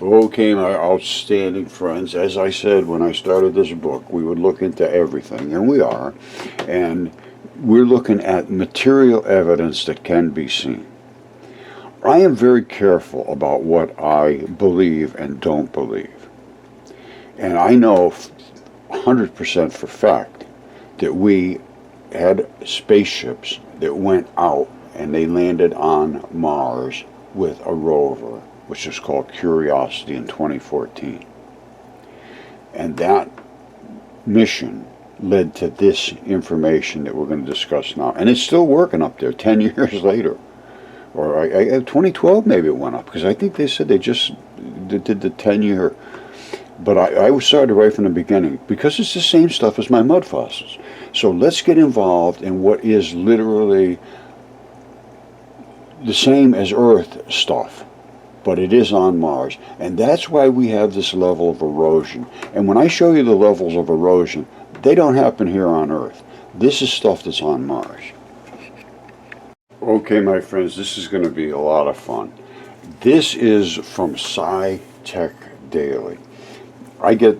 Okay, my outstanding friends, as I said when I started this book, we would look into everything, and we are, and we're looking at material evidence that can be seen. I am very careful about what I believe and don't believe. And I know 100% for fact that we had spaceships that went out and they landed on Mars with a rover, which is called Curiosity, in 2014. And that mission led to this information that we're going to discuss now. And it's still working up there 10 years later. Or 2012 maybe it went up, because I think they said they just did the 10-year. But I started right from the beginning, because it's the same stuff as my mud fossils. So let's get involved in what is literally the same as Earth stuff, but it is on Mars. And that's why we have this level of erosion. And when I show you the levels of erosion, they don't happen here on Earth. This is stuff that's on Mars. Okay, my friends, this is going to be a lot of fun. This is from Sci-Tech Daily. I get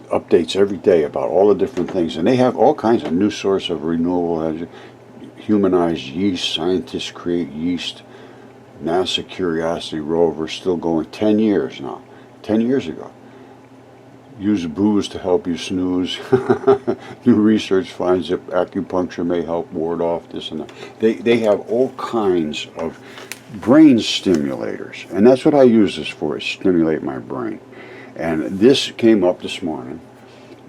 updates every day about all the different things, and they have all kinds of new source of renewable energy. Humanized yeast, scientists create yeast. NASA Curiosity rover still going 10 years now. 10 years ago. Use booze to help you snooze. New research finds that acupuncture may help ward off this and that. They have all kinds of brain stimulators, and that's what I use this for, is stimulate my brain. And this came up this morning.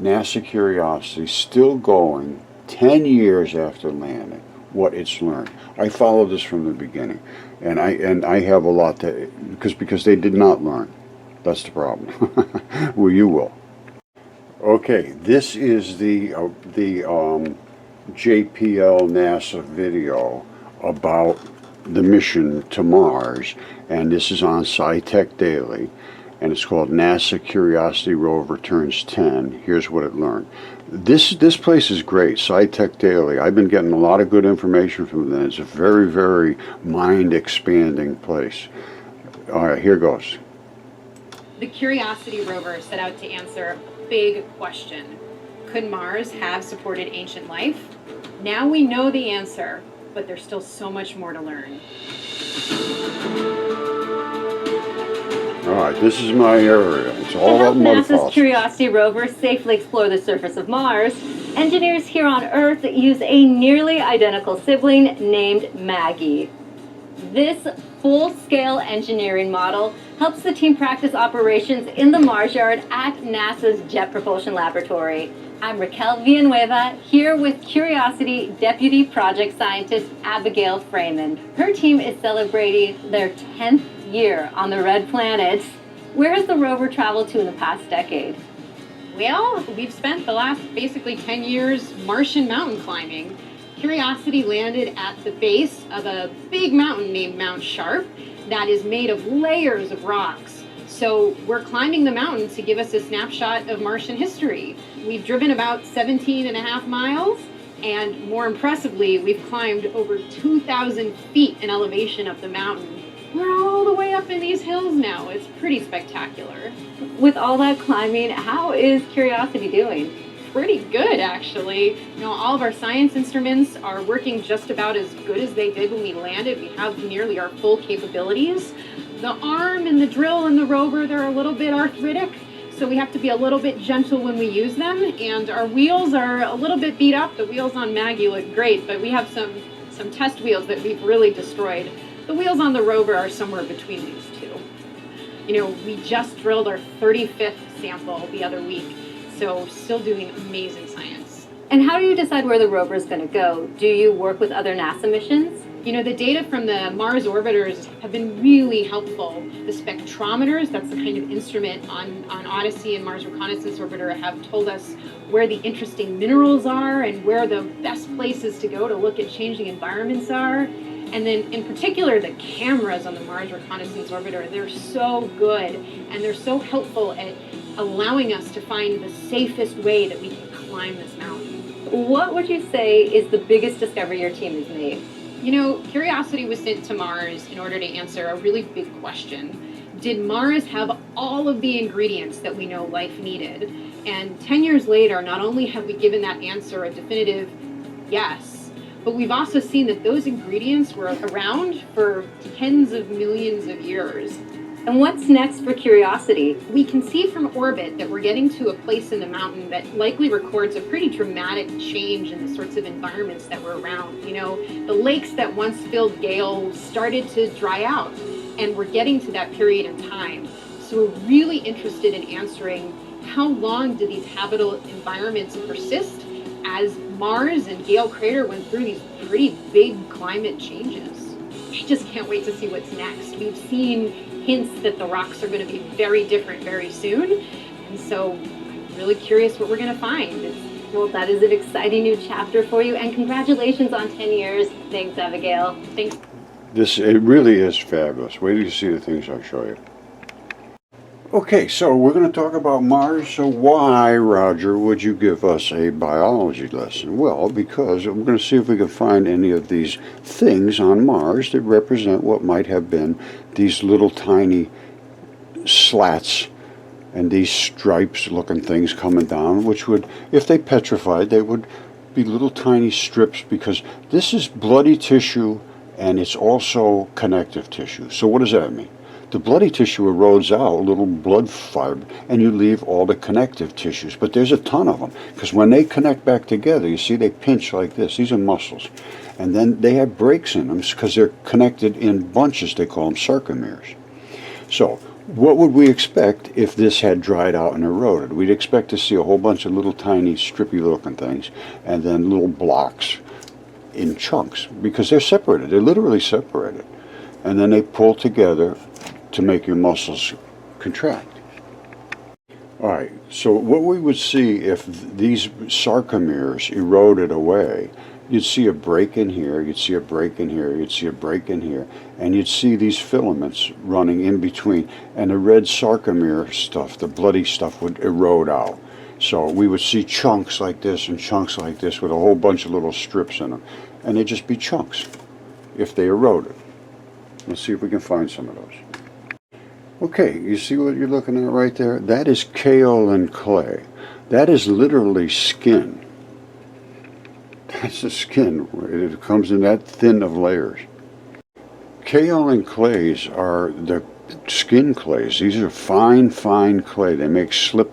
NASA Curiosity still going 10 years after landing. What it's learned. I followed this from the beginning, and I have a lot to, because they did not learn. That's the problem. Well, you will. Okay, this is the JPL NASA video about the mission to Mars, and this is on Sci-Tech Daily, and it's called NASA Curiosity rover turns 10. Here's what it learned. This place is great, Sci-Tech Daily. I've been getting a lot of good information from them. It's a very, very mind-expanding place. All right, here goes. The Curiosity rover set out to answer a big question. Could Mars have supported ancient life? Now we know the answer, but there's still so much more to learn. All right, this is my area. It's all about mud fossils. NASA's Curiosity rover safely explore the surface of Mars, engineers here on Earth use a nearly identical sibling named Maggie. This full-scale engineering model helps the team practice operations in the Mars yard at NASA's Jet Propulsion Laboratory. I'm Raquel Villanueva, here with Curiosity Deputy Project Scientist Abigail Freeman. Her team is celebrating their 10th year on the Red Planet. Where has the rover traveled to in the past decade? Well, we've spent the last basically 10 years Martian mountain climbing. Curiosity landed at the base of a big mountain named Mount Sharp that is made of layers of rocks. So we're climbing the mountain to give us a snapshot of Martian history. We've driven about 17.5 miles, and more impressively, we've climbed over 2,000 feet in elevation up the mountain. We're all the way up in these hills now. It's pretty spectacular. With all that climbing, how is Curiosity doing? Pretty good, actually. You know, all of our science instruments are working just about as good as they did when we landed. We have nearly our full capabilities. The arm and the drill and the rover, they're a little bit arthritic, so we have to be a little bit gentle when we use them. And our wheels are a little bit beat up. The wheels on Maggie look great, but we have some test wheels that we've really destroyed. The wheels on the rover are somewhere between these two. You know, we just drilled our 35th sample the other week, so still doing amazing science. And how do you decide where the rover is going to go? Do you work with other NASA missions? You know, the data from the Mars orbiters have been really helpful. The spectrometers, that's the kind of instrument on Odyssey and Mars Reconnaissance Orbiter, have told us where the interesting minerals are and where the best places to go to look at changing environments are. And then in particular, the cameras on the Mars Reconnaissance Orbiter, they're so good and they're so helpful at allowing us to find the safest way that we can climb this mountain. What would you say is the biggest discovery your team has made? You know, Curiosity was sent to Mars in order to answer a really big question. Did Mars have all of the ingredients that we know life needed? And 10 years later, not only have we given that answer a definitive yes, but we've also seen that those ingredients were around for tens of millions of years. And what's next for Curiosity? We can see from orbit that we're getting to a place in the mountain that likely records a pretty dramatic change in the sorts of environments that were around. You know, the lakes that once filled Gale started to dry out, and we're getting to that period in time. So we're really interested in answering how long do these habitable environments persist as Mars and Gale Crater went through these pretty big climate changes. I just can't wait to see what's next. We've seen hints that the rocks are going to be very different very soon, and so I'm really curious what we're going to find. Well, that is an exciting new chapter for you, and congratulations on 10 years. Thanks, Abigail. Thanks. It really is fabulous. Wait till you see the things I show you. Okay, so we're going to talk about Mars. So why, Roger, would you give us a biology lesson? Well, because we're going to see if we can find any of these things on Mars that represent what might have been these little tiny slats and these stripes looking things coming down, which would, if they petrified, they would be little tiny strips, because this is bloody tissue and it's also connective tissue. So what does that mean? The bloody tissue erodes out, little blood fiber, and you leave all the connective tissues. But there's a ton of them, because when they connect back together, you see they pinch like this. These are muscles. And then they have breaks in them because they're connected in bunches. They call them sarcomeres. So what would we expect if this had dried out and eroded? We'd expect to see a whole bunch of little tiny strippy looking things, and then little blocks in chunks, because they're separated. They're literally separated. And then they pull together to make your muscles contract. All right, so what we would see if these sarcomeres eroded away, you'd see a break in here, you'd see a break in here, you'd see a break in here, and you'd see these filaments running in between, and the red sarcomere stuff, the bloody stuff, would erode out. So we would see chunks like this and chunks like this with a whole bunch of little strips in them, and they'd just be chunks if they eroded. Let's see if we can find some of those. Okay, you see what you're looking at right there? That is kaolin clay. That is literally skin. That's the skin. It comes in that thin of layers. Kaolin clays are the skin clays. These are fine, fine clay. They make slip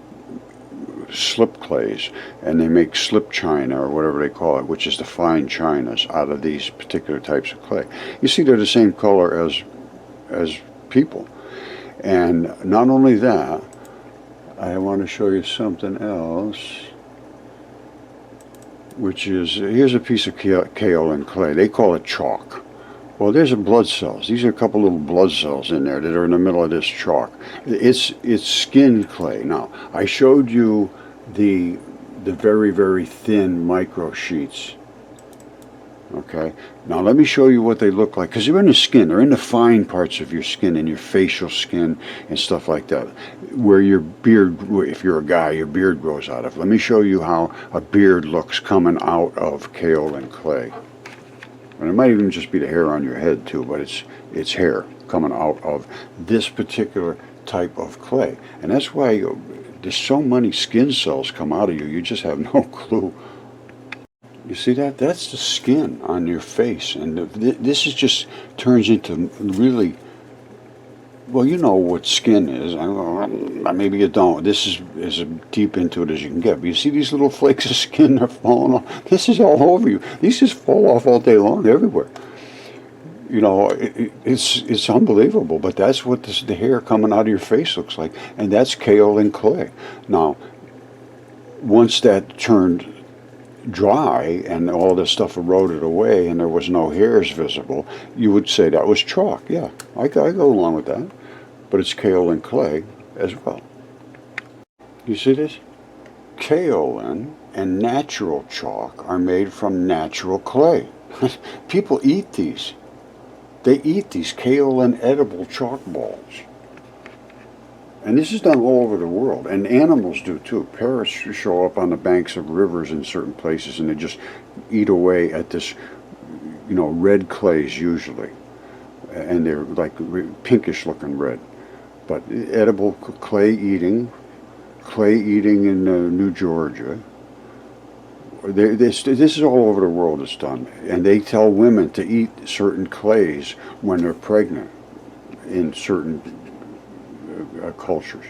clays, and they make slip china, or whatever they call it, which is the fine chinas, out of these particular types of clay. You see, they're the same color as people. And not only that, I want to show you something else, which is, here's a piece of kaolin clay. They call it chalk. Well, there's blood cells. These are a couple little blood cells in there that are in the middle of this chalk. It's skin clay. Now, I showed you the very, very thin microsheets. Okay, now let me show you what they look like, because they're in the skin. They're in the fine parts of your skin, and your facial skin and stuff like that, where your beard, if you're a guy, your beard grows out of. Let me show you how a beard looks coming out of kaolin clay. And it might even just be the hair on your head too, but it's hair coming out of this particular type of clay. And that's why there's so many skin cells come out of you, you just have no clue. You see that? That's the skin on your face, and this is just turns into really, well, you know what skin is. Maybe you don't. This is as deep into it as you can get. But you see these little flakes of skin that are falling off? This is all over you. These just fall off all day long, everywhere. You know, it's unbelievable, but that's what the hair coming out of your face looks like, and that's kaolin clay. Now, once that turned dry and all this stuff eroded away and there was no hairs visible, you would say that was chalk. Yeah, I go along with that. But it's kaolin clay as well. You see this? Kaolin and natural chalk are made from natural clay. People eat these. They eat these kaolin edible chalk balls. And this is done all over the world, and animals do too. Parrots show up on the banks of rivers in certain places, and they just eat away at this, you know, red clays usually, and they're like pinkish looking red. but edible clay eating in New Georgia. This is all over the world. It's done, and they tell women to eat certain clays when they're pregnant in certain cultures.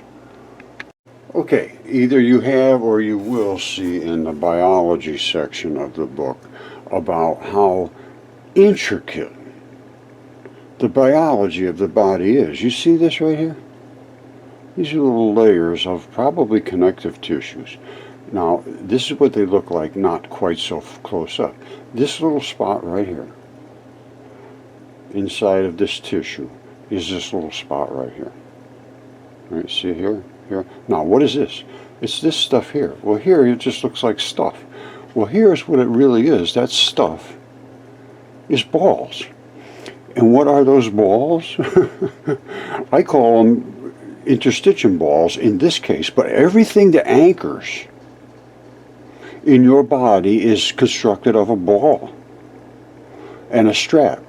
Okay, either you have or you will see in the biology section of the book about how intricate the biology of the body is. You see this right here? These are little layers of probably connective tissues. Now, this is what they look like, not quite so close up. This little spot right here, inside of this tissue, is this little spot right here. Right, see here? Here. Now, what is this? It's this stuff here. Well, here it just looks like stuff. Well, here's what it really is. That stuff is balls. And what are those balls? I call them interstitium balls in this case, but everything that anchors in your body is constructed of a ball and a strap.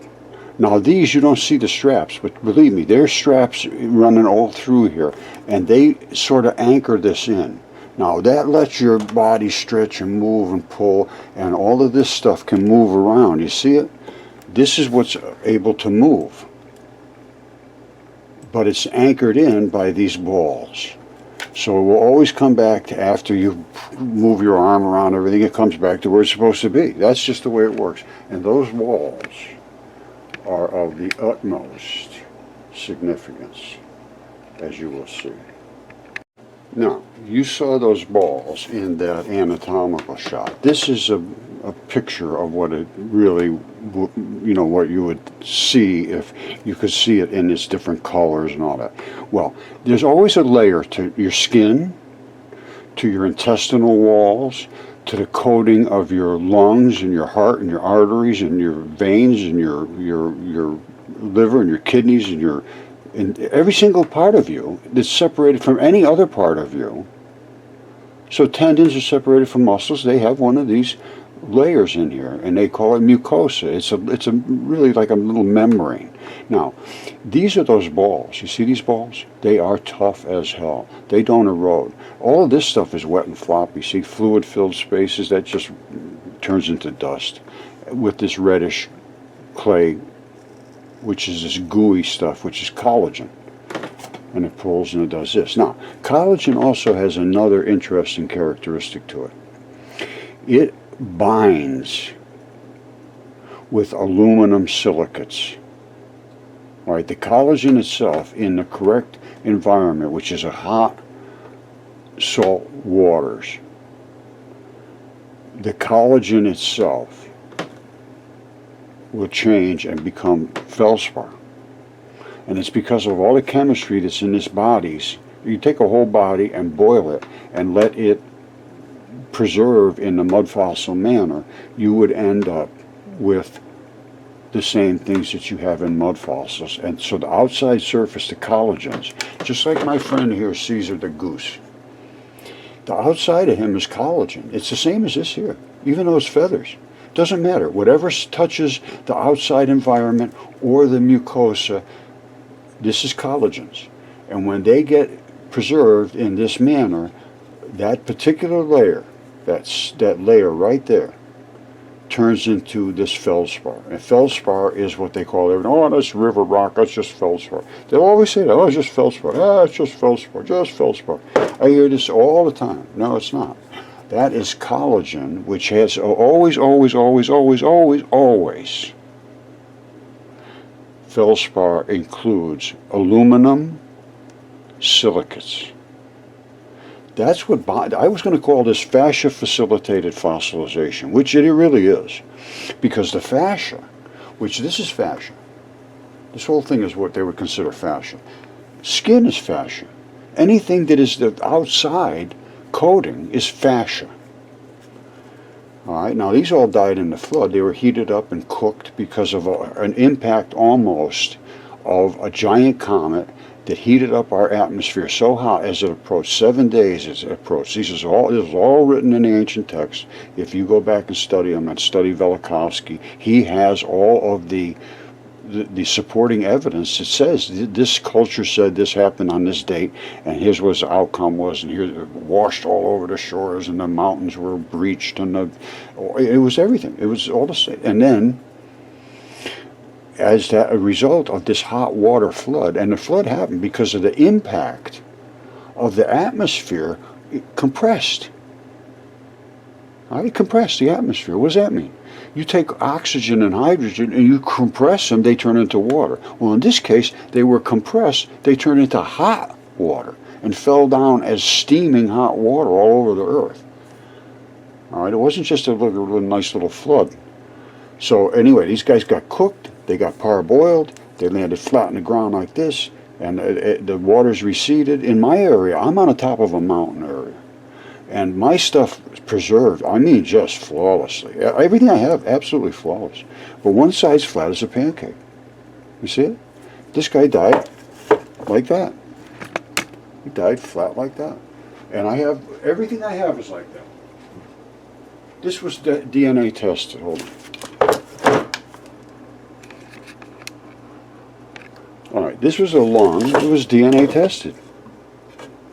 Now these, you don't see the straps, but believe me, there's straps running all through here, and they sort of anchor this in. Now that lets your body stretch and move and pull, and all of this stuff can move around. You see it? This is what's able to move, but it's anchored in by these balls. So it will always come back to, after you move your arm around everything, it comes back to where it's supposed to be. That's just the way it works. And those balls are of the utmost significance, as you will see. Now, you saw those balls in that anatomical shot. This is a picture of what it really, what you would see if you could see it in its different colors and all that. Well, there's always a layer to your skin, to your intestinal walls, to the coating of your lungs and your heart and your arteries and your veins and your liver and your kidneys and every single part of you that's separated from any other part of you. So tendons are separated from muscles. They have one of these layers in here, and they call it mucosa. It's a really like a little membrane. Now, these are those balls. You see these balls? They are tough as hell. They don't erode. All of this stuff is wet and floppy. See, fluid-filled spaces, that just turns into dust with this reddish clay, which is this gooey stuff, which is collagen. And it pulls and it does this. Now, collagen also has another interesting characteristic to it. It binds with aluminum silicates. All right, the collagen itself, in the correct environment, which is a hot, salt waters, the collagen itself will change and become feldspar. And it's because of all the chemistry that's in this bodies. You take a whole body and boil it and let it preserve in the mud fossil manner, you would end up with the same things that you have in mud fossils. And so the outside surface, the collagens, just like my friend here, Caesar the goose, the outside of him is collagen. It's the same as this here, even though it's feathers. Doesn't matter. Whatever touches the outside environment or the mucosa, this is collagens. And when they get preserved in this manner, that particular layer, that layer right there, turns into this feldspar. And feldspar is what they call it. Oh, that's river rock, that's just feldspar. They'll always say that, oh, it's just feldspar. Ah, it's just feldspar, just feldspar. I hear this all the time. No, it's not. That is collagen, which has always, feldspar includes aluminum silicates. That's what I was going to call this fascia-facilitated fossilization, which it really is. Because the fascia, which this is fascia, this whole thing is what they would consider fascia. Skin is fascia. Anything that is the outside coating is fascia. All right, now these all died in the flood. They were heated up and cooked because of an impact almost of a giant comet that heated up our atmosphere so hot as it approached 7 days as it approached. This is all written in the ancient texts. If you go back and study them and study Velikovsky, he has all of the the supporting evidence that says this culture said this happened on this date, and here's what the outcome was, and here it washed all over the shores, and the mountains were breached, and it was everything. It was all the same. And then, as a result of this hot water flood, and the flood happened because of the impact of the atmosphere, it compressed. It compressed the atmosphere. What does that mean? You take oxygen and hydrogen and you compress them, they turn into water. Well, in this case, they were compressed, they turned into hot water and fell down as steaming hot water all over the earth. All right, it wasn't just a nice little flood. So anyway, these guys got cooked, they got parboiled, they landed flat on the ground like this, and the waters receded. In my area, I'm on the top of a mountain area. And my stuff preserved, I mean just flawlessly. Everything I have, absolutely flawless. But one side's flat as a pancake. You see it? This guy died like that. He died flat like that. And I have, everything I have is like that. This was DNA tested. Hold on. All right, this was a lung. It was DNA tested.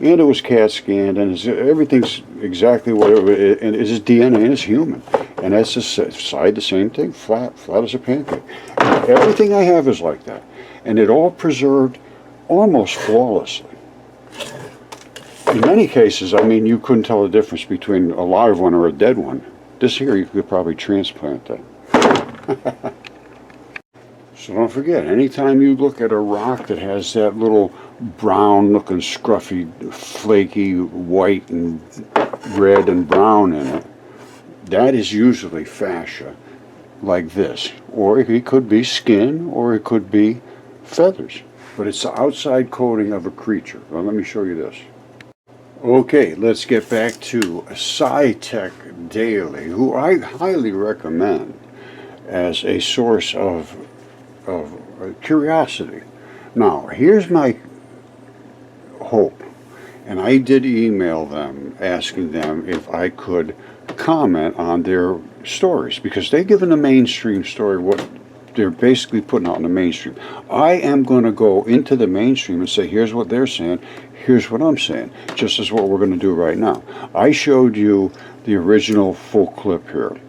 And it was CAT scanned, and everything's exactly what it was. And it's DNA, and it's human. And that's the side, the same thing, flat as a pancake. Everything I have is like that. And it all preserved almost flawlessly. In many cases, I mean, you couldn't tell the difference between a live one or a dead one. This here, you could probably transplant that. So don't forget, anytime you look at a rock that has that little brown looking scruffy, flaky white and red and brown in it, that is usually fascia like this. Or it could be skin, or it could be feathers. But it's the outside coating of a creature. Well, let me show you this. Okay, let's get back to SciTech Daily, who I highly recommend as a source of curiosity. Now, here's my hope, and I did email them asking them if I could comment on their stories, because they've given the mainstream story what they're basically putting out in the mainstream. I am going to go into the mainstream and say, here's what they're saying, here's what I'm saying, just as what we're going to do right now. I showed you the original full clip here.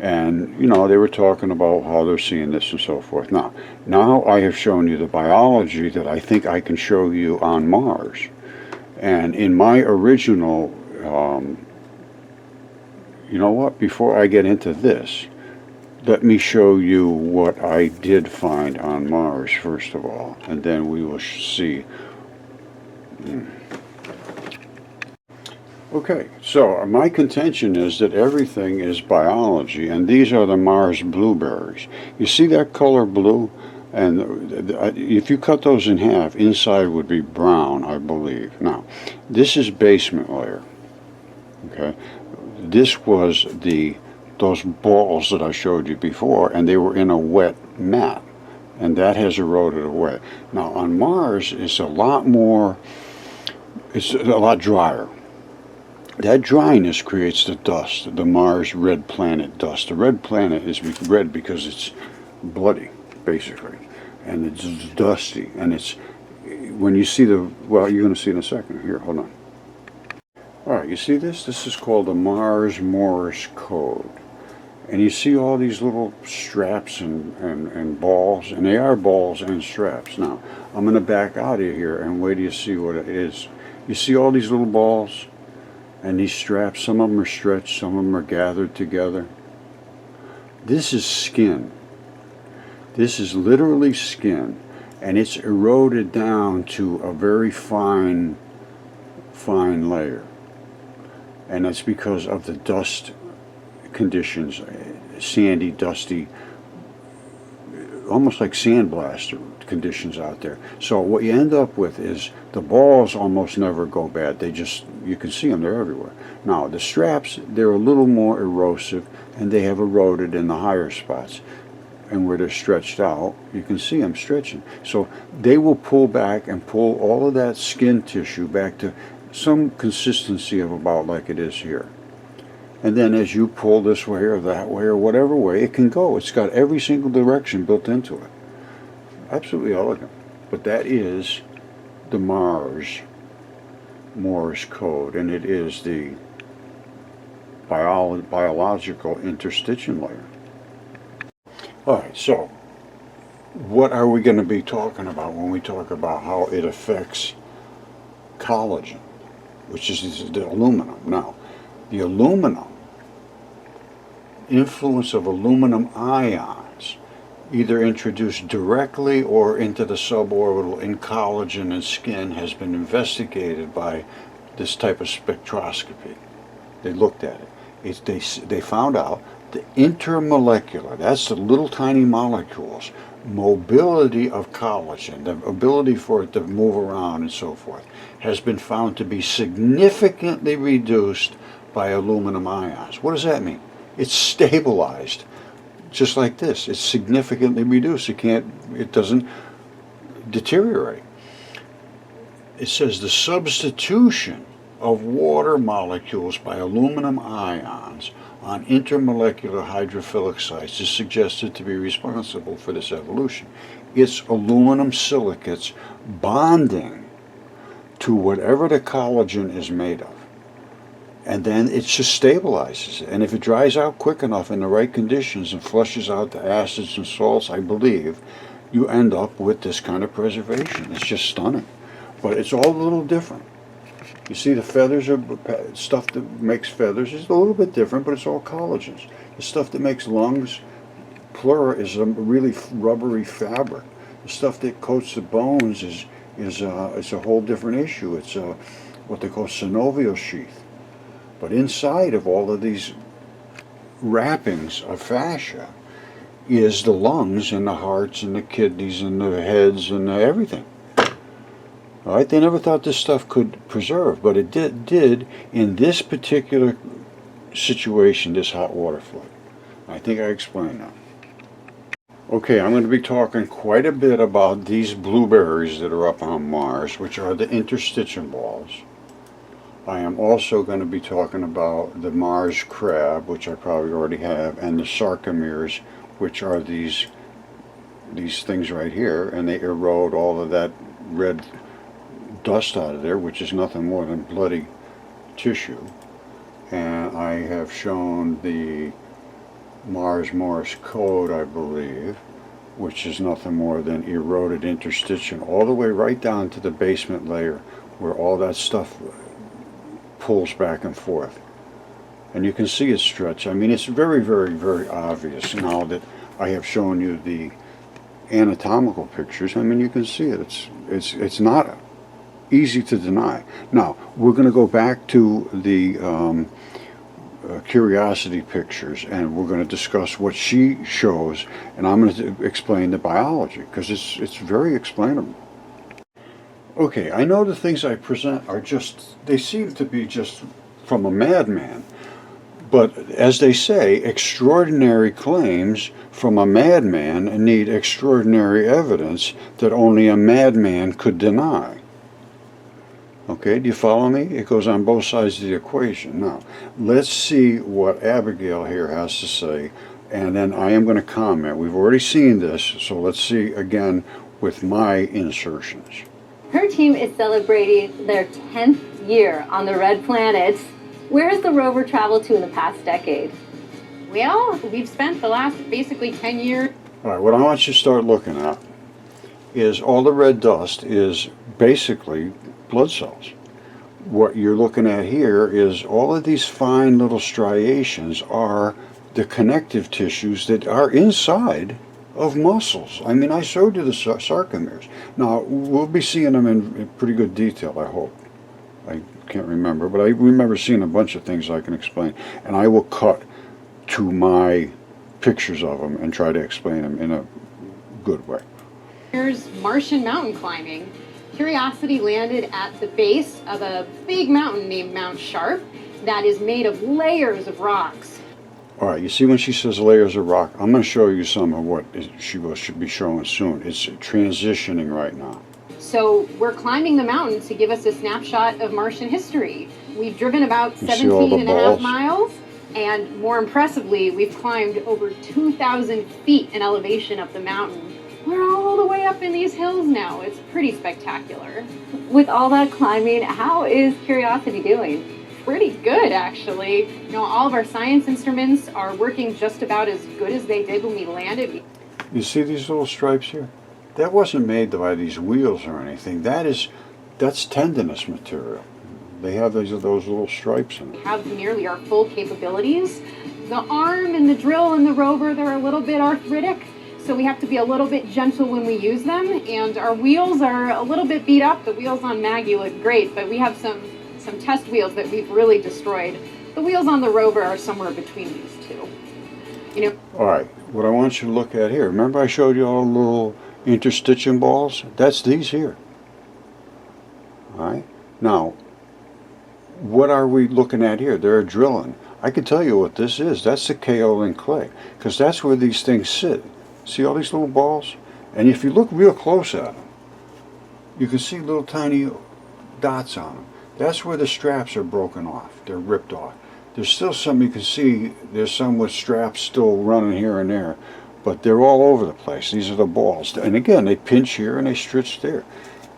And, you know, they were talking about how they're seeing this and so forth. Now I have shown you the biology that I think I can show you on Mars. And in my original, you know what, before I get into this, let me show you what I did find on Mars, first of all. And then we will see. Okay, so my contention is that everything is biology, and these are the Mars blueberries. You see that color blue? And if you cut those in half, inside would be brown, I believe. Now, this is basement layer. Okay, this was those balls that I showed you before, and they were in a wet mat, and that has eroded away. Now, on Mars, it's a lot drier. That dryness creates the dust, the Mars red planet dust. The red planet is red because it's bloody, basically, and it's dusty. And it's, when you see well, you're going to see in a second. Here, hold on. All right, you see this? This is called the Mars Morse code. And you see all these little straps and balls, and they are balls and straps. Now, I'm going to back out of here and wait till you see what it is. You see all these little balls? And these straps, some of them are stretched, some of them are gathered together. This is skin. This is literally skin. And it's eroded down to a very fine layer. And that's because of the dust conditions, sandy, dusty, almost like sandblaster conditions out there. So what you end up with is the balls almost never go bad. They just, you can see them, they're everywhere. Now the straps, they're a little more erosive, and they have eroded in the higher spots. And where they're stretched out, you can see them stretching. So they will pull back and pull all of that skin tissue back to some consistency of about like it is here. And then as you pull this way or that way or whatever way, it can go. It's got every single direction built into it. absolutely elegant. But that is the Mars Morse code, and it is the biological interstitial layer. All right, so what are we going to be talking about when we talk about how it affects collagen, which is the aluminum? Now, the aluminum, influence of aluminum ions, either introduced directly or into the suborbital in collagen and skin, has been investigated by this type of spectroscopy. They looked at it. They found out the intermolecular, that's the little tiny molecules, mobility of collagen, the ability for it to move around and so forth, has been found to be significantly reduced by aluminum ions. What does that mean? It's stabilized, just like this. It's significantly reduced. It doesn't deteriorate. It says the substitution of water molecules by aluminum ions on intermolecular hydrophilic sites is suggested to be responsible for this evolution. It's aluminum silicates bonding to whatever the collagen is made of. And then it just stabilizes it. And if it dries out quick enough in the right conditions and flushes out the acids and salts, I believe, you end up with this kind of preservation. It's just stunning. But it's all a little different. You see, the feathers are stuff that makes feathers is a little bit different, but it's all collagens. The stuff that makes lungs, pleura, is a really rubbery fabric. The stuff that coats the bones is a whole different issue. It's what they call synovial sheath. But inside of all of these wrappings of fascia is the lungs and the hearts and the kidneys and the heads and everything. All right, they never thought this stuff could preserve, but it did in this particular situation, this hot water flood. I think I explained that. Okay, I'm going to be talking quite a bit about these blueberries that are up on Mars, which are the interstitium balls. I am also going to be talking about the Mars crab, which I probably already have, and the sarcomeres, which are these things right here, and they erode all of that red dust out of there, which is nothing more than bloody tissue. And I have shown the Mars Morse code, I believe, which is nothing more than eroded interstitium, all the way right down to the basement layer where all that stuff pulls back and forth. And you can see it stretch. I mean, it's very, very, very obvious now that I have shown you the anatomical pictures. I mean, you can see it. It's not easy to deny. Now, we're going to go back to the curiosity pictures, and we're going to discuss what she shows, and I'm going to explain the biology, because it's very explainable. Okay, I know the things I present are they seem to be just from a madman, but as they say, extraordinary claims from a madman need extraordinary evidence that only a madman could deny. Okay, do you follow me? It goes on both sides of the equation. Now, let's see what Abigail here has to say, and then I am going to comment. We've already seen this, so let's see again with my insertions. Her team is celebrating their 10th year on the Red Planet. Where has the rover traveled to in the past decade? Well, we've spent the last basically 10 years. All right, what I want you to start looking at is all the red dust is basically blood cells. What you're looking at here is all of these fine little striations are the connective tissues that are inside of muscles. I mean, I showed you the sarcomeres. Now, we'll be seeing them in pretty good detail, I hope. I can't remember, but I remember seeing a bunch of things I can explain. And I will cut to my pictures of them and try to explain them in a good way. Here's Martian mountain climbing. Curiosity landed at the base of a big mountain named Mount Sharp that is made of layers of rocks. All right, you see when she says layers of rock, I'm going to show you some of what she should be showing soon. It's transitioning right now. So we're climbing the mountain to give us a snapshot of Martian history. We've driven about 17.5 miles, and more impressively, we've climbed over 2,000 feet in elevation up the mountain. We're all the way up in these hills now. It's pretty spectacular. With all that climbing, how is Curiosity doing? Pretty good, actually. All of our science instruments are working just about as good as they did when we landed. You see these little stripes here? That wasn't made by these wheels or anything. That's tendinous material. They have those little stripes in We it. have nearly our full capabilities. The arm and the drill and the rover, they're a little bit arthritic, so we have to be a little bit gentle when we use them. And our wheels are a little bit beat up. The wheels on Maggie look great, but we have some test wheels that we've really destroyed. The wheels on the rover are somewhere between these two. All right, what I want you to look at here. Remember I showed you all the little interstitium balls? That's these here. All right. Now, what are we looking at here? They're drilling. I can tell you what this is. That's the kaolin clay, because that's where these things sit. See all these little balls? And if you look real close at them, you can see little tiny dots on them. That's where the straps are broken off. They're ripped off. There's still some you can see. There's some with straps still running here and there, but they're all over the place. These are the balls. And again, they pinch here and they stretch there.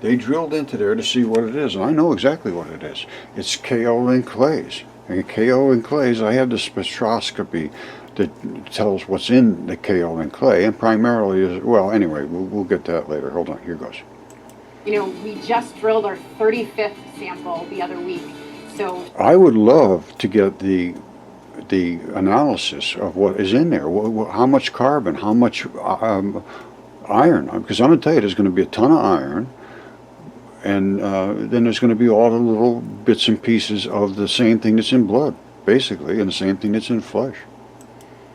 They drilled into there to see what it is, and I know exactly what it is. It's kaolin clays. And kaolin clays, I have the spectroscopy that tells what's in the kaolin clay, and primarily is, well, anyway, we'll get to that later. Hold on, here goes. We just drilled our 35th sample the other week. So I would love to get the analysis of what is in there. How much carbon, how much iron, because I'm going to tell you there's going to be a ton of iron, and then there's going to be all the little bits and pieces of the same thing that's in blood, basically, and the same thing that's in flesh.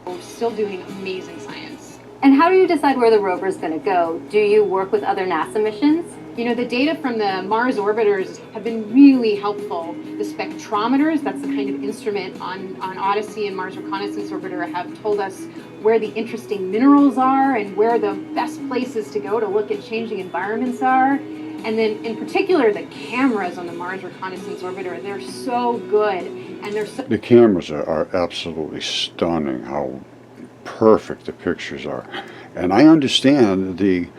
we're still doing amazing science. And how do you decide where the rover is going to go? Do you work with other NASA missions? The data from the Mars orbiters have been really helpful. The spectrometers, that's the kind of instrument on Odyssey and Mars Reconnaissance Orbiter, have told us where the interesting minerals are and where the best places to go to look at changing environments are. And then in particular, the cameras on the Mars Reconnaissance Orbiter, they're so good. And they're so... The cameras are absolutely stunning, how perfect the pictures are. And I understand the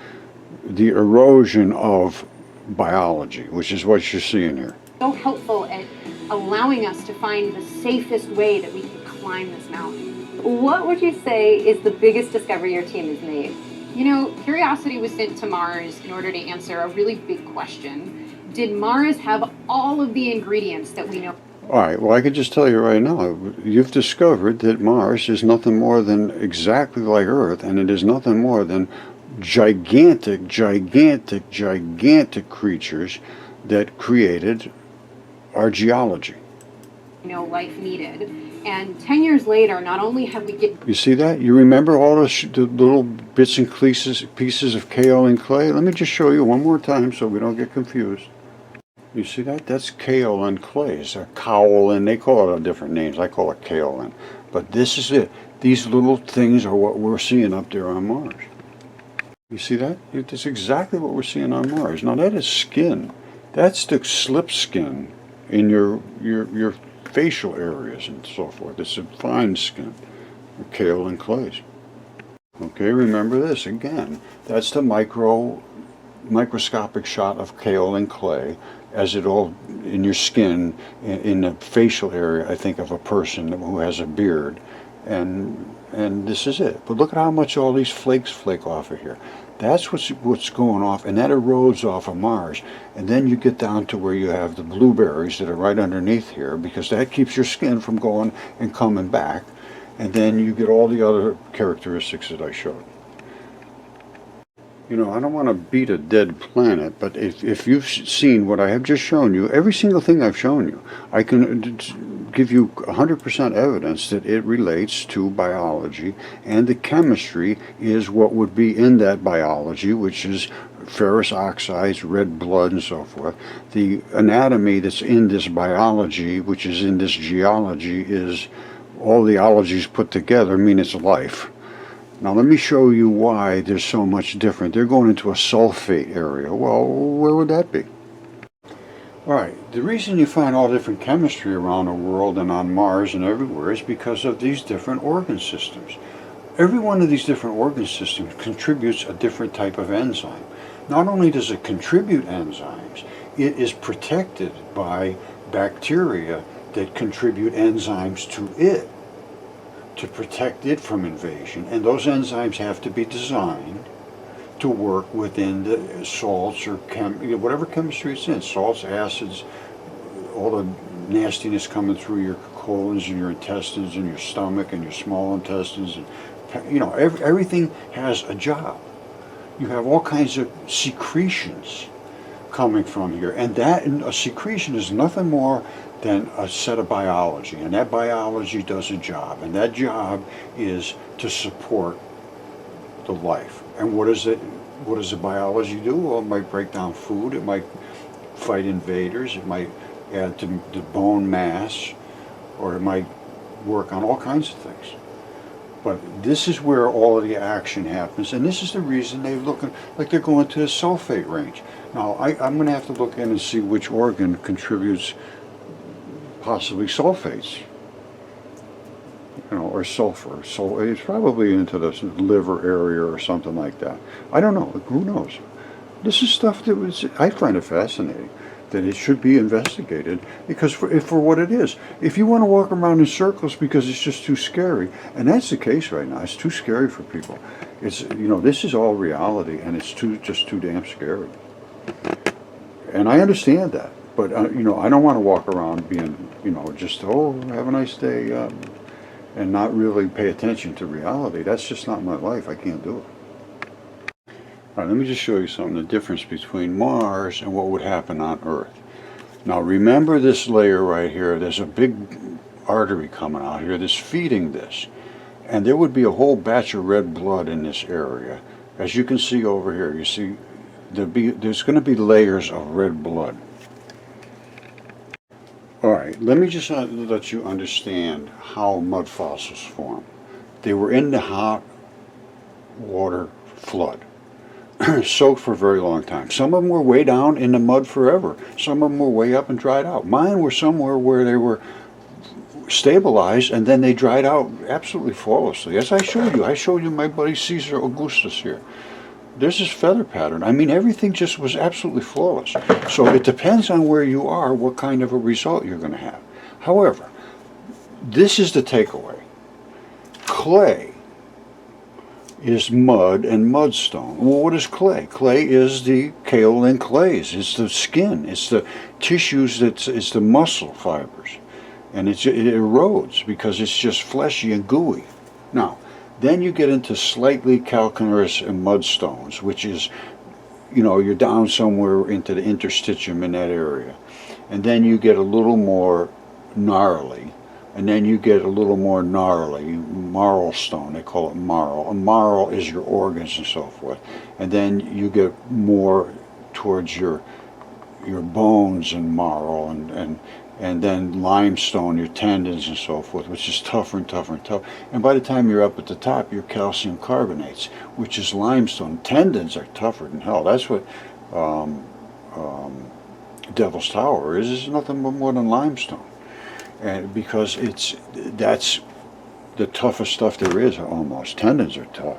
erosion of biology, which is what you're seeing here. so helpful at allowing us to find the safest way that we can climb this mountain. What would you say is the biggest discovery your team has made? Curiosity was sent to Mars in order to answer a really big question. Did Mars have all of the ingredients that we know? All right, well, I can just tell you right now, you've discovered that Mars is nothing more than exactly like Earth, and it is nothing more than gigantic, gigantic, gigantic creatures that created our geology. Life needed. And 10 years later, not only have we get... You see that? You remember all the little bits and pieces of kaolin clay? Let me just show you one more time so we don't get confused. You see that? That's kaolin clay. It's a kaolin. They call it different names. I call it kaolin. But this is it. These little things are what we're seeing up there on Mars. You see that? It's exactly what we're seeing on Mars. Now that is skin. That's the slip skin in your facial areas and so forth. It's a fine skin, kaolin clays. Okay, remember this again. That's the microscopic shot of kaolin clay as it all in your skin, in the facial area, I think, of a person who has a beard. And this is it. But look at how much all these flakes flake off of here. That's what's going off, and that erodes off of Mars. And then you get down to where you have the blueberries that are right underneath here, because that keeps your skin from going and coming back. And then you get all the other characteristics that I showed. I don't want to beat a dead planet, but if you've seen what I have just shown you, every single thing I've shown you, I can give you 100% evidence that it relates to biology, and the chemistry is what would be in that biology, which is ferrous oxides, red blood, and so forth. The anatomy that's in this biology, which is in this geology, is all the ologies put together mean it's life. Now let me show you why there's so much different. They're going into a sulfate area. Well, where would that be? All right, the reason you find all different chemistry around the world and on Mars and everywhere is because of these different organ systems. every one of these different organ systems contributes a different type of enzyme. Not only does it contribute enzymes, it is protected by bacteria that contribute enzymes to it, to protect it from invasion. And those enzymes have to be designed to work within the salts or whatever chemistry it's in, salts, acids, all the nastiness coming through your colons and your intestines and your stomach and your small intestines, and everything has a job. You have all kinds of secretions coming from here, and a secretion is nothing more than a set of biology, and that biology does a job, and that job is to support the life. And what does the biology do? Well, it might break down food, it might fight invaders, it might add to the bone mass, or it might work on all kinds of things. But this is where all of the action happens, and this is the reason they're looking like they're going to the sulfate range. Now, I'm going to have to look in and see which organ contributes possibly sulfates, or sulfur. So it's probably into the liver area or something like that. I don't know. Who knows? This is stuff that I find it fascinating, that it should be investigated, because for what it is. If you want to walk around in circles because it's just too scary, and that's the case right now, it's too scary for people. It's this is all reality, and it's just too damn scary. And I understand that, but I don't want to walk around being just have a nice day, and not really pay attention to reality. That's just not my life. I can't do it. All right, let me just show you something, the difference between Mars and what would happen on Earth. Now remember this layer right here, there's a big artery coming out here that's feeding this. And there would be a whole batch of red blood in this area. As you can see over here, you see there's going to be layers of red blood. All right, let me just let you understand how mud fossils form. They were in the hot water flood, soaked for a very long time. Some of them were way down in the mud forever. Some of them were way up and dried out. Mine were somewhere where they were stabilized, and then they dried out absolutely flawlessly. As I showed you my buddy Caesar Augustus here. There's this feather pattern. I mean, everything just was absolutely flawless. So it depends on where you are, what kind of a result you're going to have. However, this is the takeaway. Clay is mud and mudstone. Well, what is clay? Clay is the kaolin clays. It's the skin. It's the tissues. It's the muscle fibers. And it erodes because it's just fleshy and gooey. Now, then you get into slightly calcareous and mudstones, which is, you're down somewhere into the interstitium in that area. And then you get a little more gnarly. And then you get a little more gnarly, marl stone, they call it marl. A marl is your organs and so forth. And then you get more towards your bones and marl, and then limestone, your tendons and so forth, which is tougher and tougher and tougher. And by the time you're up at the top, you're calcium carbonates, which is limestone. Tendons are tougher than hell. That's what Devil's Tower is nothing more than limestone. And because that's the toughest stuff there is almost. Tendons are tough.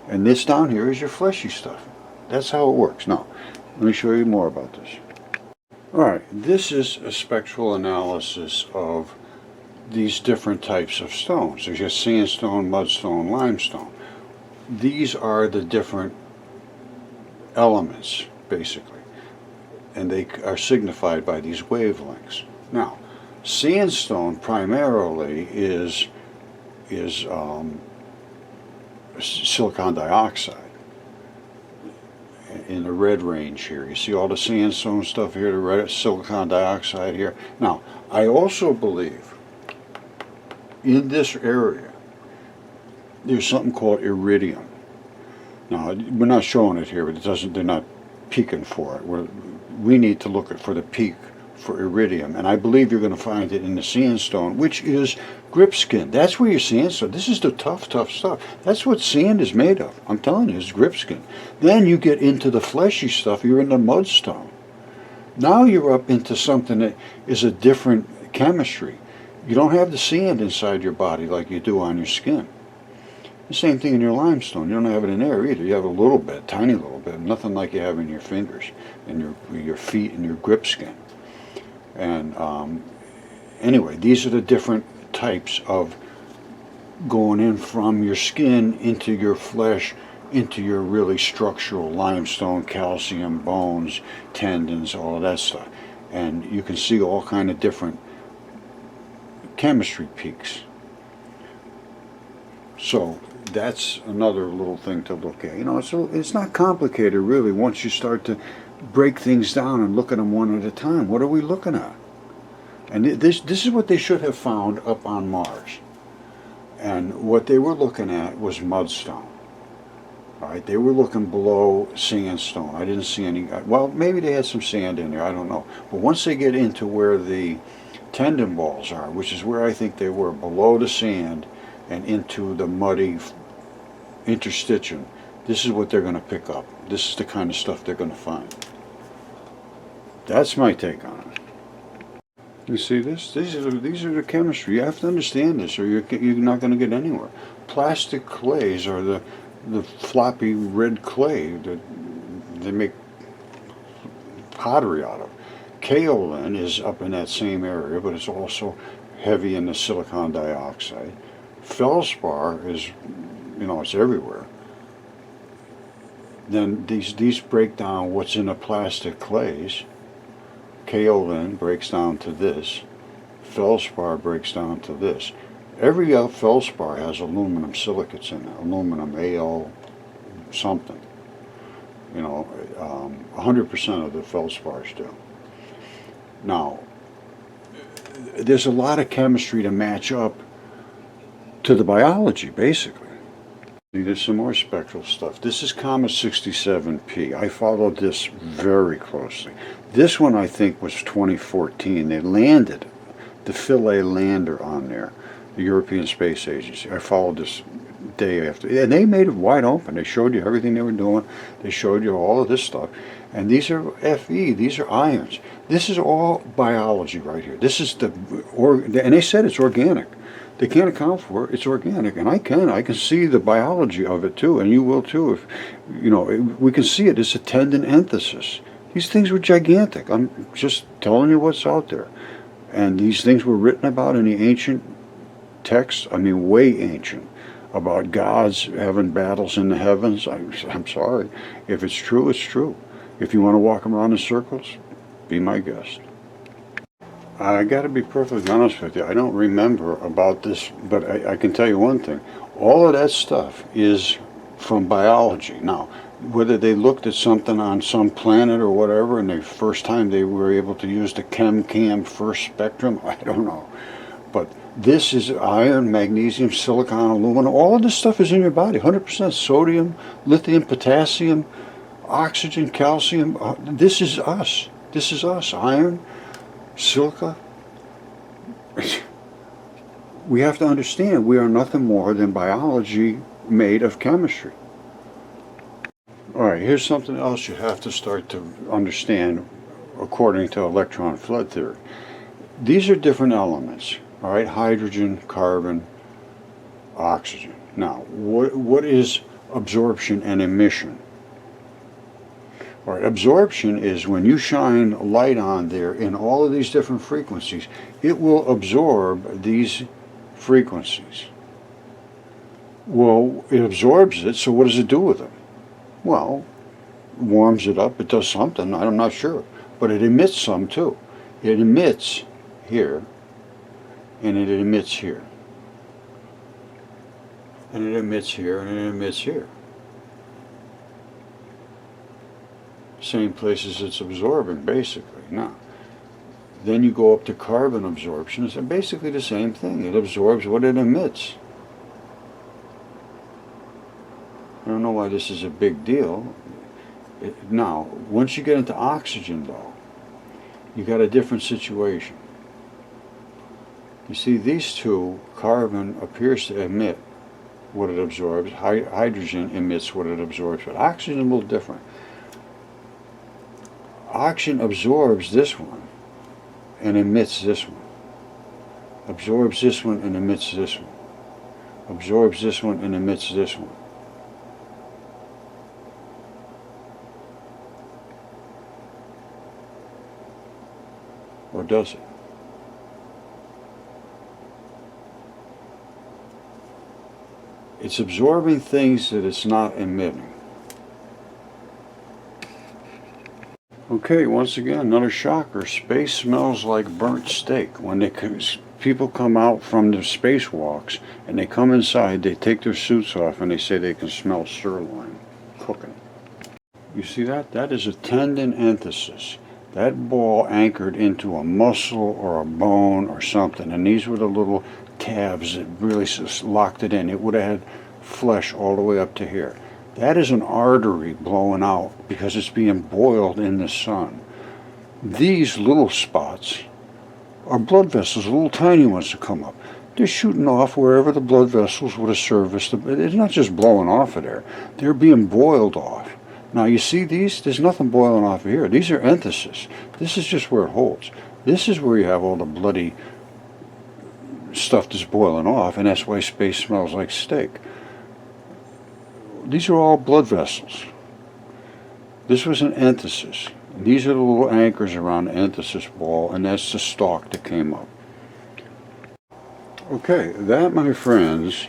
And this down here is your fleshy stuff. That's how it works. Now, let me show you more about this. Alright, this is a spectral analysis of these different types of stones. There's just sandstone, mudstone, limestone. These are the different elements, basically. And they are signified by these wavelengths. Now, sandstone primarily is silicon dioxide. In the red range here. You see all the sandstone stuff here, the red silicon dioxide here. Now, I also believe in this area there's something called iridium. Now, we're not showing it here, but they're not peeking for it. We need to look for the peak for iridium, and I believe you're going to find it in the sandstone, which is grip skin. That's where your sandstone. This is the tough stuff. That's what sand is made of. I'm telling you, it's grip skin. Then you get into the fleshy stuff. You're in the mudstone. Now you're up into something that is a different chemistry. You don't have the sand inside your body like you do on your skin. The same thing in your limestone. You don't have it in there either. You have a little bit, tiny little bit, nothing like you have in your fingers, and your feet, and your grip skin. And anyway, these are the different types of going in from your skin into your flesh, into your really structural limestone, calcium, bones, tendons, all of that stuff. And you can see all kind of different chemistry peaks. So that's another little thing to look at. You know, so it's not complicated really once you start to break things down and look at them one at a time. What are we looking at? And this is what they should have found up on Mars. And what they were looking at was mudstone. All right, they were looking below sandstone. I didn't see any. Well, maybe they had some sand in there. I don't know. But once they get into where the tendon balls are, which is where I think they were, below the sand and into the muddy interstitium, this is what they're going to pick up. This is the kind of stuff they're going to find. That's my take on it. You see this? These are the chemistry. You have to understand this, or you're not going to get anywhere. Plastic clays are the floppy red clay that they make pottery out of. Kaolin is up in that same area, but it's also heavy in the silicon dioxide. Feldspar is, you know, it's everywhere. Then these break down what's in the plastic clays. Kaolin breaks down to this. Feldspar breaks down to this. Every feldspar has aluminum silicates in it, aluminum Al something. You know, 100% of the feldspars do. Now, there's a lot of chemistry to match up to the biology, basically. There's some more spectral stuff. This is Comet 67P. I followed this very closely. This one I think was 2014. They landed the Philae lander on there, the European Space Agency. I followed this day after, and they made it wide open. They showed you everything they were doing. They showed you all of this stuff. And these are Fe, these are ions. This is all biology right here. This is and they said it's organic. They can't account for it. It's organic, and I can see the biology of it too, and you will too. If you know, we can see it. It's a tendon enthesis. These things were gigantic. I'm just telling you what's out there, and these things were written about in the ancient texts. I mean, way ancient, about gods having battles in the heavens. I'm sorry, if it's true, it's true. If you want to walk around in circles, be my guest. I got to be perfectly honest with you. I don't remember about this, but I can tell you one thing. All of that stuff is from biology. Now, whether they looked at something on some planet or whatever, and the first time they were able to use the ChemCam first spectrum, I don't know. But this is iron, magnesium, silicon, aluminum. All of this stuff is in your body. 100% sodium, lithium, potassium, oxygen, calcium. This is us. This is us. Iron, silica. We have to understand we are nothing more than biology made of chemistry. Alright, here's something else you have to start to understand according to electron flood theory. These are different elements, alright? Hydrogen, carbon, oxygen. Now, what is absorption and emission? All right, absorption is when you shine light on there in all of these different frequencies, it will absorb these frequencies. Well, it absorbs it, so what does it do with it? Well, warms it up, it does something, I'm not sure. But it emits some too. It emits here, and it emits here. And it emits here, and it emits here. Same places it's absorbing, basically. Now, then you go up to carbon absorption. It's basically the same thing. It absorbs what it emits. I don't know why this is a big deal. Now, once you get into oxygen, though, you got a different situation. You see, these two, carbon appears to emit what it absorbs. Hydrogen emits what it absorbs, but oxygen is a little different. Oxygen absorbs this one and emits this one. Absorbs this one and emits this one. absorbs this one and emits this one. Or does it? It's absorbing things that it's not emitting. Okay, once again, another shocker. Space smells like burnt steak. When people come out from the spacewalks and they come inside, they take their suits off and they say they can smell sirloin cooking. You see that? That is a tendon enthesis. That ball anchored into a muscle or a bone or something, and these were the little tabs that really locked it in. It would have had flesh all the way up to here. That is an artery blowing out because it's being boiled in the sun. These little spots are blood vessels, little tiny ones that come up. They're shooting off wherever the blood vessels would have serviced. It's not just blowing off of there. They're being boiled off. Now you see these? There's nothing boiling off of here. These are entheses. This is just where it holds. This is where you have all the bloody stuff that's boiling off, and that's why space smells like steak. These are all blood vessels. This was an enthesis. These are the little anchors around the enthesis ball, and that's the stalk that came up. Okay, that, my friends,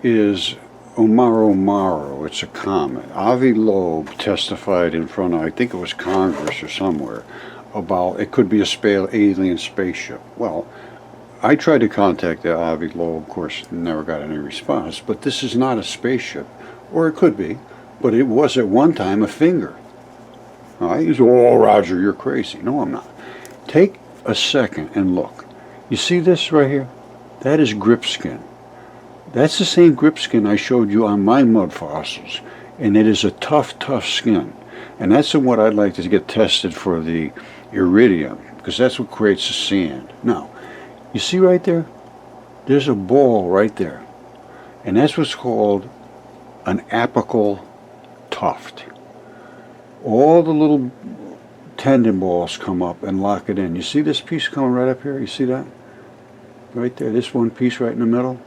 is Oumuamua. It's a comet. Avi Loeb testified in front of, I think it was Congress or somewhere, about it could be a alien spaceship. Well, I tried to contact the Avi Loeb, of course, never got any response, but this is not a spaceship, or it could be, but it was at one time a finger. All right, you say, oh, Roger, you're crazy. No, I'm not. Take a second and look. You see this right here? That is grip skin. That's the same grip skin I showed you on my mud fossils, and it is a tough, tough skin. And that's what I'd like to get tested for the iridium, because that's what creates the sand. Now, you see right there? There's a ball right there, and that's what's called an apical tuft. All the little tendon balls come up and lock it in. You see this piece coming right up here? You see that? Right there, this one piece right in the middle?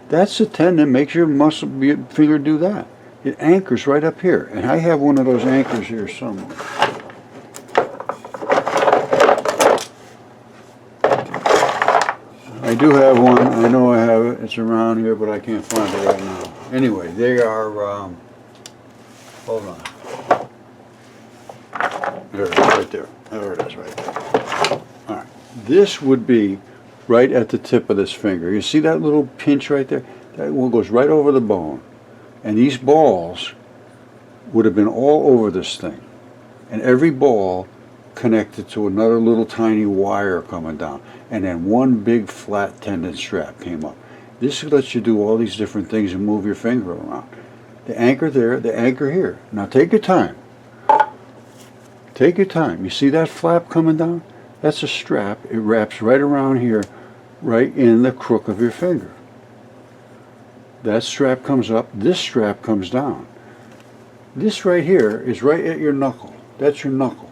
That's the tendon, makes your muscle, your finger do that. It anchors right up here. And I have one of those anchors here somewhere. I do have one. I know I have it. It's around here, but I can't find it right now. Anyway, they are, hold on. There it is, right there. There it is, right there. All right. This would be right at the tip of this finger. You see that little pinch right there? That one goes right over the bone. And these balls would have been all over this thing. And every ball connected to another little tiny wire coming down. And then one big flat tendon strap came up. This lets you do all these different things and move your finger around. The anchor there, the anchor here. Now take your time. Take your time. You see that flap coming down? That's a strap. It wraps right around here, right in the crook of your finger. That strap comes up, this strap comes down. This right here is right at your knuckle. That's your knuckle.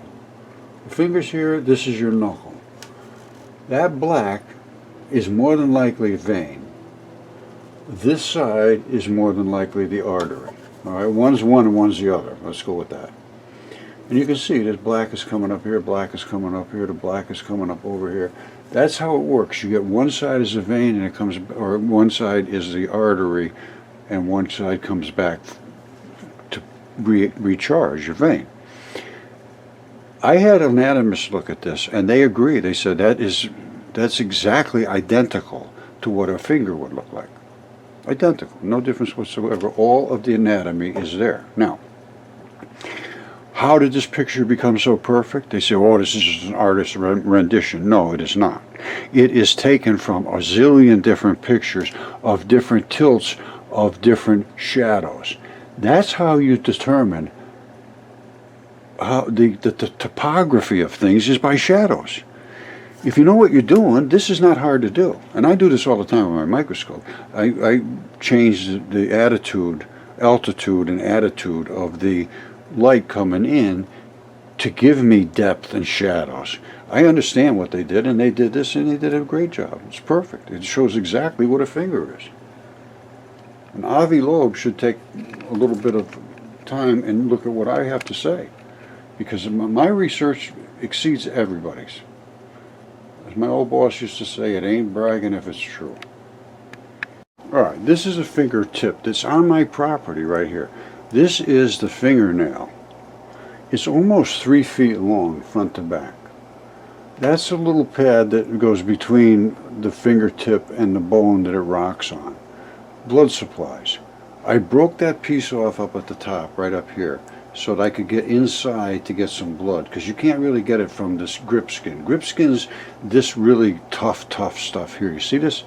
The finger's here, this is your knuckle. That black is more than likely a vein. This side is more than likely the artery. All right, one's one and one's the other. Let's go with that. And you can see this black is coming up here, black is coming up here, the black is coming up over here. That's how it works. You get one side is a vein and it comes, or one side is the artery and one side comes back to recharge your vein. I had anatomists look at this and they agree. They said that's exactly identical to what a finger would look like. Identical, no difference whatsoever. All of the anatomy is there. Now, how did this picture become so perfect? They say, oh, this is just an artist's rendition. No, it is not. It is taken from a zillion different pictures of different tilts of different shadows. That's how you determine how the topography of things is by shadows. If you know what you're doing, this is not hard to do. And I do this all the time with my microscope. I change the altitude and attitude of the light coming in to give me depth and shadows. I understand what they did, and they did this, and they did a great job. It's perfect. It shows exactly what a finger is. An Avi Loeb should take a little bit of time and look at what I have to say, because my research exceeds everybody's. As my old boss used to say, it ain't bragging if it's true. Alright, this is a fingertip that's on my property right here. This is the fingernail. It's almost 3 feet long, front to back. That's a little pad that goes between the fingertip and the bone that it rocks on. Blood supplies. I broke that piece off up at the top, right up here, so that I could get inside to get some blood, because you can't really get it from this grip skin. Grip skin's this really tough stuff here. You see this?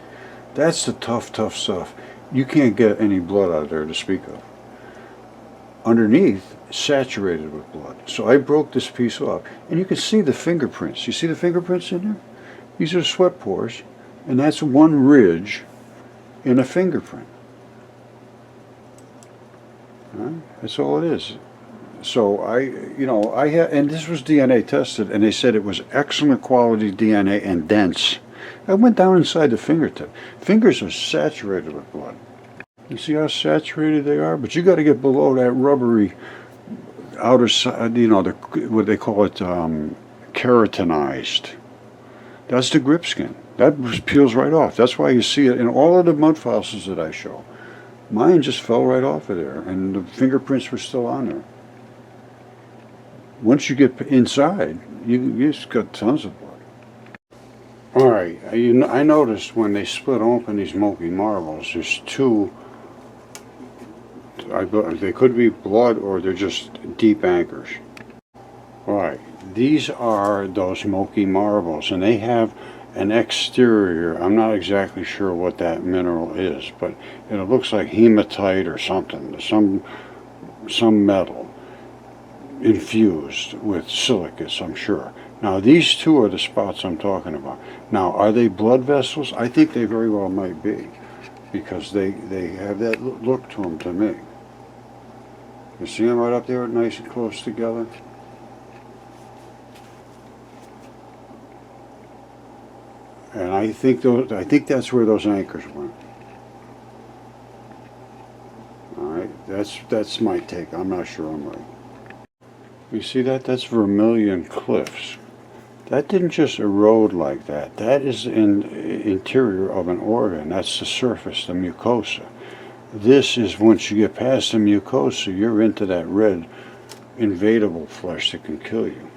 That's the tough stuff. You can't get any blood out of there to speak of. Underneath, saturated with blood. So I broke this piece off, and you can see the fingerprints. You see the fingerprints in there? These are sweat pores, and that's one ridge in a fingerprint. That's all it is. So I had, and this was DNA tested, and they said it was excellent quality DNA and dense. I went down inside the fingertip. Fingers are saturated with blood. You see how saturated they are? But you got to get below that rubbery outer side, what they call it, keratinized. That's the grip skin. That peels right off. That's why you see it in all of the mud fossils that I show. Mine just fell right off of there, and the fingerprints were still on there. Once you get inside, you just got tons of blood. All right, I noticed when they split open these Moki marbles, there's two. They could be blood or they're just deep anchors. All right, these are those Moki marbles, and they have an exterior. I'm not exactly sure what that mineral is, but it looks like hematite or something, some metal infused with silicates, I'm sure. Now these two are the spots I'm talking about. Now, are they blood vessels? I think they very well might be, because they have that look to them to me. You see them right up there, nice and close together? And I think that's where those anchors went. All right, that's my take. I'm not sure I'm right. You see that? That's Vermilion cliffs. That didn't just erode like that. That is the interior of an organ. That's the surface, the mucosa. This is, once you get past the mucosa, you're into that red, invadable flesh that can kill you.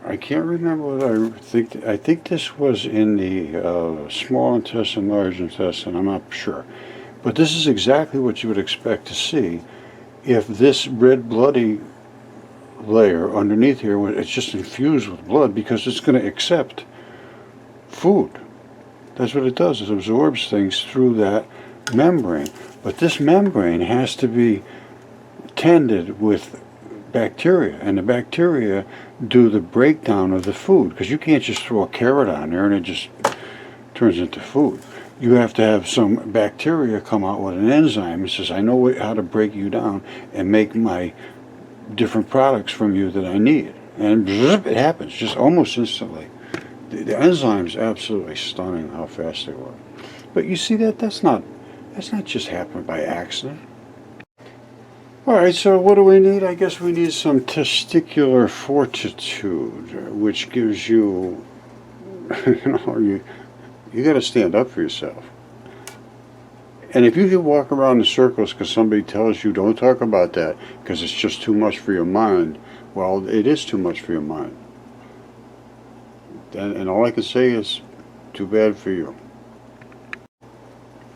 I can't remember what I think this was in the small intestine, large intestine, I'm not sure. But this is exactly what you would expect to see if this red bloody layer underneath here, it's just infused with blood, because it's going to accept food. That's what it does. It absorbs things through that membrane. But this membrane has to be tended with bacteria, and the bacteria do the breakdown of the food, because you can't just throw a carrot on there and it just turns into food. You have to have some bacteria come out with an enzyme that says, I know how to break you down and make my different products from you that I need. And it happens just almost instantly. The enzyme's absolutely stunning how fast they work. But you see that's not just happening by accident. All right, so what do we need? I guess we need some testicular fortitude, which gives you, you got to stand up for yourself. And if you can walk around in circles because somebody tells you don't talk about that because it's just too much for your mind, well, it is too much for your mind. And all I can say is, too bad for you.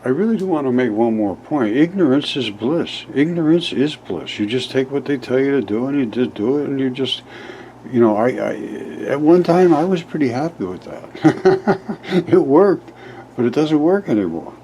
I really do want to make one more point. Ignorance is bliss. Ignorance is bliss. You just take what they tell you to do, and you just do it, and you just, I at one time I was pretty happy with that. It worked, but it doesn't work anymore.